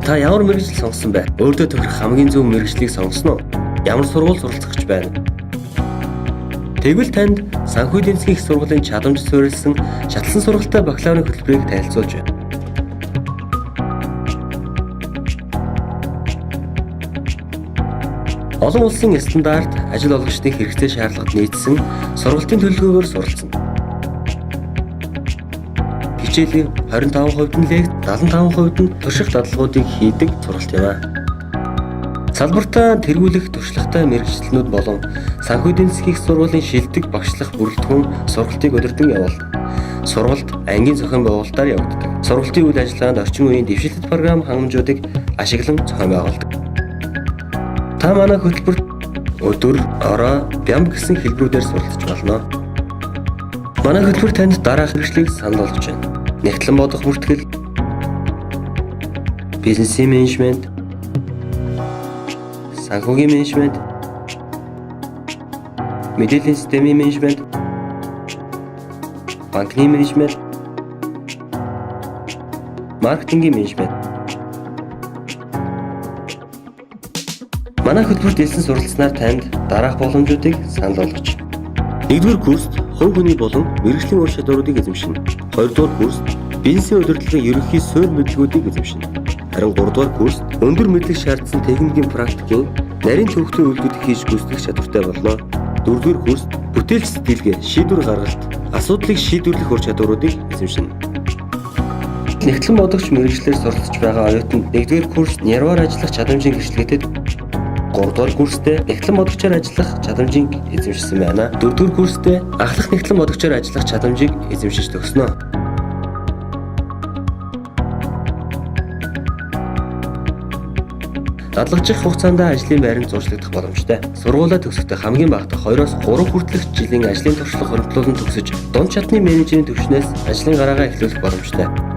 Та ямар мэргэжил сонгосон бэ? Өөртөө тохирох хамгийн зөв мэргэжлийг сонгосон уу? Ямар сургууль суралцах гэж байна? Тэгвэл танд санхүү эдийн засгийн их сургуулийн чадамж суурилсан шатлсан сургалттай бакалаврын хөтөлбөрийг танилцуулж байна. Олон улсын стандарт ажил олгогчдын хэрэгцээ шаардлагад нийцсэн сургалтын төлөвлөгөөгөөр суралцсан. Хичээлийн 25% нь лекц, 75% нь турших дадлагуудыг хийдэг сургалт юм а. Салбартаа тэргүүлэх туршлагатай мэргэжилтнүүд болон санхүү эдийн засгийн их сургуулийн шилдэг багшлах бүрэлдэхүүн сургалтыг удирдан явуулна. Сургалт ангийн зохион байгуулалтаар явагддаг. Сургалтын үйл ажиллагаанд орчин үеийн дэвшилтэт програм хангамжуудыг ашиглан зохион байгуулдаг. Та манай хөтөлбөрт өдөр, орой, бям гэсэн хэлбэрүүдээр суралцж болно. Манай хөтөлбөр танд дараах хэрэгслийг санал болгож байна. Нэгтлэн бодох бүртгэл, бизнесийн менежмент, санхүүгийн менежмент, мэдээллийн системийн менежмент, банкны менежмент, маркетингийн менежмент. Манай хөтөлбөрт дэлсэн суралцсанаар танд дараах боломжуудыг санал болгож байна. 1-р курст хувь хүний болон мэргэжлийн ур чадваруудыг эзэмшинэ. 2-р курст бизнесийн удирдлагын ерөнхий суурь мэдлэгүүдийг эзэмшинэ. Харин 3-р курст өндөр мэдлэг шаардсан техникийн практикийн нарийн төвөгтийн үйлдэлийг хийж гүйцэтгэх чадвартай болно. 4-р курст бүтээлч сэтгэлгээ, шийдвэр гаргалт, асуудлыг шийдвэрлэх ур чадваруудыг эзэмшинэ. Нэгтлэн бодогч мэргэжлээр суралцж байгаа оюутанд 1-р курст нярваар ажиллах чадамжийн гэрчлэгээтэй, 3-р курстээ нэгтлэн бодогчоор ажиллах чадамжийг эзэмшсэн байна. 4-р курстээ ахлах нэгтлэн бодогчоор ажиллах чадамжийг эзэмшиж төгснө. Дадлагжих хугацаанд ажлын байранд зуршлагдах боломжтой. Сургуулаа төгсөхдөө хамгийн багадаа 2-3 хүртэлх жилийн ажлын туршлага хоригдлуулан төгсөж, дунд чадны менежерийн түвшнээс ажлын гараагаа эхлүүлэх боломжтой.